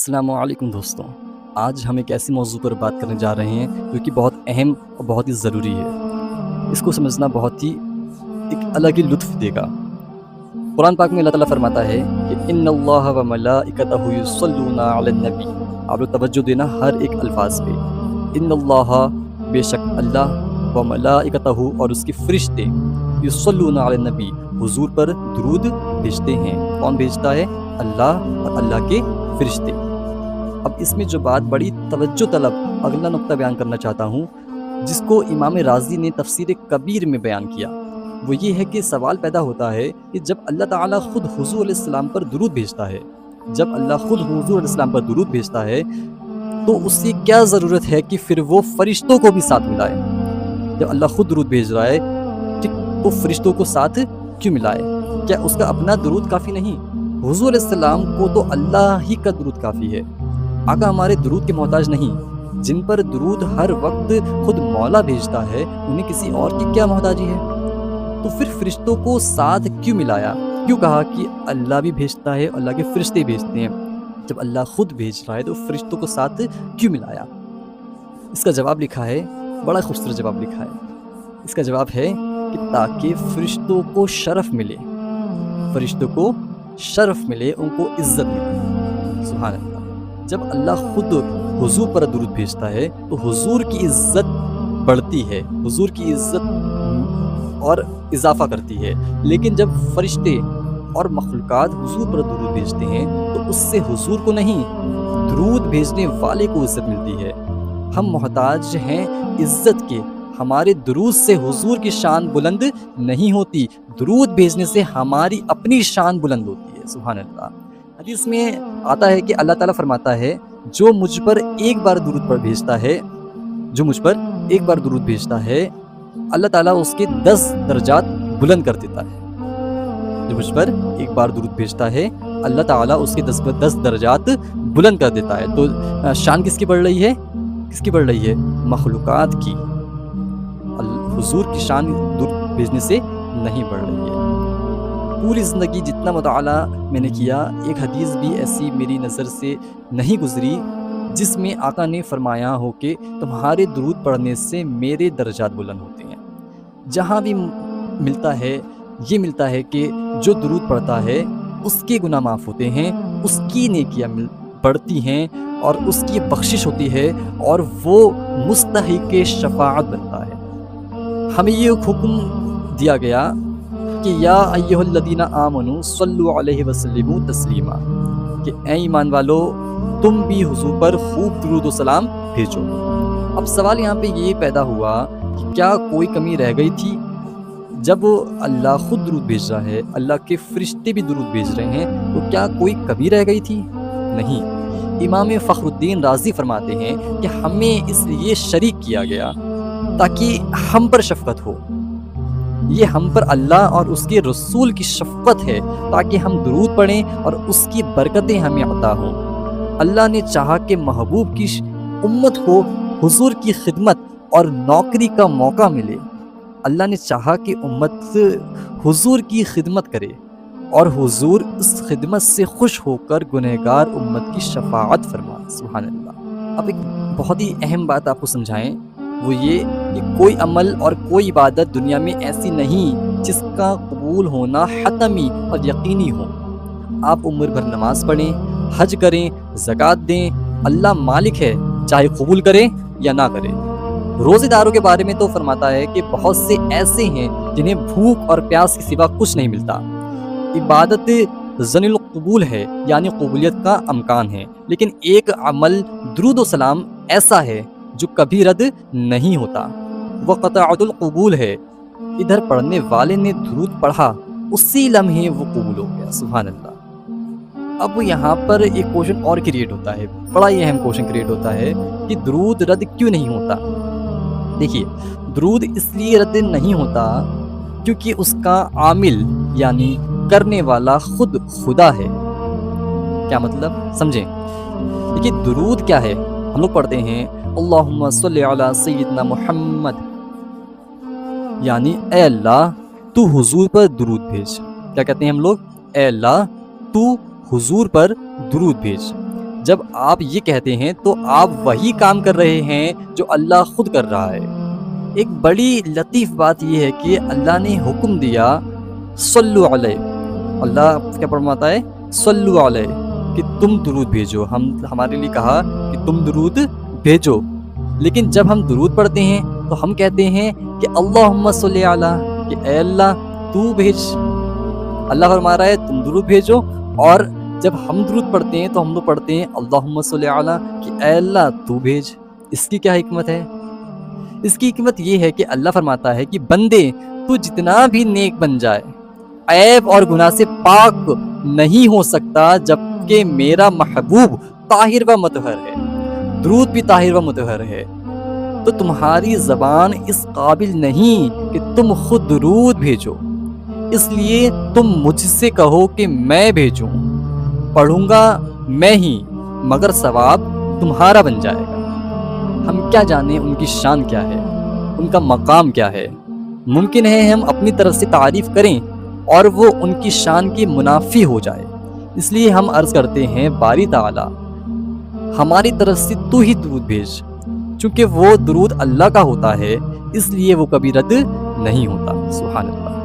السلام علیکم دوستوں، آج ہم ایک ایسی موضوع پر بات کرنے جا رہے ہیں جو کہ بہت اہم اور بہت ہی ضروری ہے۔ اس کو سمجھنا بہت ہی ایک الگ ہی لطف دے گا۔ قرآن پاک میں اللہ تعالیٰ فرماتا ہے کہ ان اللہ و ملائکتہ یصلون علی النبی۔ آپ لوگ توجہ دینا ہر ایک الفاظ پہ۔ ان اللہ، بے شک اللہ، و ملائکتہ اور اس کے فرشتے، یصلون علی النبی، حضور پر درود بھیجتے ہیں۔ کون بھیجتا ہے؟ اللہ اور اللہ کے فرشتے۔ اب اس میں جو بات بڑی توجہ طلب اگلا نقطہ بیان کرنا چاہتا ہوں، جس کو امام رازی نے تفسیر کبیر میں بیان کیا، وہ یہ ہے کہ سوال پیدا ہوتا ہے کہ جب اللہ تعالیٰ خود حضور علیہ السلام پر درود بھیجتا ہے، جب اللہ خود حضور علیہ السلام پر درود بھیجتا ہے تو اس سے کیا ضرورت ہے کہ پھر وہ فرشتوں کو بھی ساتھ ملائے؟ جب اللہ خود درود بھیج رہا ہے تو فرشتوں کو ساتھ کیوں ملائے؟ کیا اس کا اپنا درود کافی نہیں؟ حضور علیہ السلام کو تو اللہ ہی کا درود کافی ہے۔ آقا ہمارے درود کے محتاج نہیں۔ جن پر درود ہر وقت خود مولا بھیجتا ہے، انہیں کسی اور کی کیا محتاجی ہے؟ تو پھر فرشتوں کو ساتھ کیوں ملایا؟ کیوں کہا کہ اللہ بھی بھیجتا ہے، اللہ کے فرشتے بھیجتے ہیں؟ جب اللہ خود بھیج رہا ہے تو فرشتوں کو ساتھ کیوں ملایا؟ اس کا جواب لکھا ہے، بڑا خوبصورت جواب لکھا ہے۔ اس کا جواب ہے کہ تاکہ فرشتوں کو شرف ملے، فرشتوں کو شرف ملے، ان کو عزت ملے۔ سبحان اللہ۔ جب اللہ خود حضور پر درود بھیجتا ہے تو حضور کی عزت بڑھتی ہے، حضور کی عزت اور اضافہ کرتی ہے۔ لیکن جب فرشتے اور مخلوقات حضور پر درود بھیجتے ہیں تو اس سے حضور کو نہیں، درود بھیجنے والے کو عزت ملتی ہے۔ ہم محتاج ہیں عزت کے۔ ہمارے درود سے حضور کی شان بلند نہیں ہوتی، درود بھیجنے سے ہماری اپنی شان بلند ہوتی ہے۔ سبحان اللہ۔ حدیث میں آتا ہے کہ اللہ تعالیٰ فرماتا ہے جو مجھ پر ایک بار درود پر بھیجتا ہے، جو مجھ پر ایک بار درود بھیجتا ہے، اللہ تعالیٰ اس کے 10 درجات بلند کر دیتا ہے۔ جو مجھ پر ایک بار درود بھیجتا ہے، اللہ تعالیٰ اس کے 10 درجات بلند کر دیتا ہے۔ تو شان کس کی بڑھ رہی ہے؟ کس کی بڑھ رہی ہے؟ مخلوقات کی۔ حضور کی شان درود بھیجنے سے نہیں بڑھ رہی ہے۔ پوری زندگی جتنا مطالعہ میں نے کیا، ایک حدیث بھی ایسی میری نظر سے نہیں گزری جس میں آقا نے فرمایا ہو کہ تمہارے درود پڑھنے سے میرے درجات بلند ہوتے ہیں۔ جہاں بھی ملتا ہے، یہ ملتا ہے کہ جو درود پڑھتا ہے اس کے گناہ معاف ہوتے ہیں، اس کی نیکیاں بڑھتی ہیں اور اس کی بخشش ہوتی ہے اور وہ مستحق شفاعت بنتا ہے۔ ہمیں یہ حکم دیا گیا کہ یا ایھا الذین آمنوا صلوا علیہ وسلموا تسلیما، کہ اے ایمان والو تم بھی حضور پر خوب درود و سلام بھیجو۔ اب سوال یہاں پہ یہ پیدا ہوا کہ کیا کوئی کمی رہ گئی تھی؟ جب اللہ خود درود بھیج رہا ہے، اللہ کے فرشتے بھی درود بھیج رہے ہیں، تو کیا کوئی کمی رہ گئی تھی؟ نہیں۔ امام فخر الدین رازی فرماتے ہیں کہ ہمیں اس لیے شریک کیا گیا تاکہ ہم پر شفقت ہو۔ یہ ہم پر اللہ اور اس کے رسول کی شفقت ہے تاکہ ہم درود پڑھیں اور اس کی برکتیں ہمیں عطا ہوں۔ اللہ نے چاہا کہ محبوب کی امت کو حضور کی خدمت اور نوکری کا موقع ملے۔ اللہ نے چاہا کہ امت حضور کی خدمت کرے اور حضور اس خدمت سے خوش ہو کر گنہگار امت کی شفاعت فرمائے۔ سبحان اللہ۔ اب ایک بہت ہی اہم بات آپ کو سمجھائیں، وہ یہ کہ کوئی عمل اور کوئی عبادت دنیا میں ایسی نہیں جس کا قبول ہونا حتمی اور یقینی ہو۔ آپ عمر بھر نماز پڑھیں، حج کریں، زکوٰۃ دیں، اللہ مالک ہے، چاہے قبول کریں یا نہ کریں۔ روزے داروں کے بارے میں تو فرماتا ہے کہ بہت سے ایسے ہیں جنہیں بھوک اور پیاس کے سوا کچھ نہیں ملتا۔ عبادت ذن القبول ہے، یعنی قبولیت کا امکان ہے، لیکن ایک عمل درود و سلام ایسا ہے جو کبھی رد نہیں ہوتا، وہ قطعۃ القبول ہے۔ ادھر پڑھنے والے نے درود پڑھا، اسی لمحے وہ قبول ہو گیا۔ سبحان اللہ۔ اب یہاں پر ایک کوشچن اور کریٹ ہوتا ہے، بڑا ہی اہم کوشچن کریٹ ہوتا ہے کہ درود رد کیوں نہیں ہوتا؟ دیکھیے، درود اس لیے رد نہیں ہوتا کیونکہ اس کا عامل یعنی کرنے والا خود خدا ہے۔ کیا مطلب؟ سمجھیں۔ دیکھیے، درود کیا ہے؟ ہم لوگ پڑھتے ہیں اللہم صلی علی سیدنا محمد، یعنی اے اللہ تو حضور پر درود بھیج۔ کیا کہتے ہیں ہم لوگ؟ اے اللہ تو حضور پر درود بھیج۔ جب آپ یہ کہتے ہیں تو آپ وہی کام کر رہے ہیں جو اللہ خود کر رہا ہے۔ ایک بڑی لطیف بات یہ ہے کہ اللہ نے حکم دیا صلو علیہ، اللہ کیا فرماتا ہے؟ صلو علیہ، کہ تم درود بھیجو۔ ہمارے لیے کہا کہ تم درود بھیجو، لیکن جب ہم درود پڑھتے ہیں تو ہم کہتے ہیں کہ اللہم صلی علی، کہ اے اللہ تو بھیج۔ اللہ فرما رہا ہے تم درود بھیجو، اور جب ہم درود پڑھتے ہیں تو ہم لوگ پڑھتے ہیں اللہم صلی علی، کہ اے اللہ تو بھیج۔ اس کی کیا حکمت ہے؟ اس کی حکمت یہ ہے کہ اللہ فرماتا ہے کہ بندے تو جتنا بھی نیک بن جائے، عیب اور گناہ سے پاک نہیں ہو سکتا جبکہ میرا محبوب طاہر و مطہر ہے، درود بھی طاہر و مطہر ہے۔ تو تمہاری زبان اس قابل نہیں کہ تم خود درود بھیجو، اس لیے تم مجھ سے کہو کہ میں بھیجوں، پڑھوں گا میں ہی، مگر ثواب تمہارا بن جائے گا۔ ہم کیا جانیں ان کی شان کیا ہے، ان کا مقام کیا ہے؟ ممکن ہے ہم اپنی طرف سے تعریف کریں اور وہ ان کی شان کے منافی ہو جائے، اس لیے ہم عرض کرتے ہیں باری تعالی ہماری طرف سے تو ہی درود بھیج، چونکہ وہ درود اللہ کا ہوتا ہے، اس لیے وہ کبھی رد نہیں ہوتا۔ سبحان اللہ۔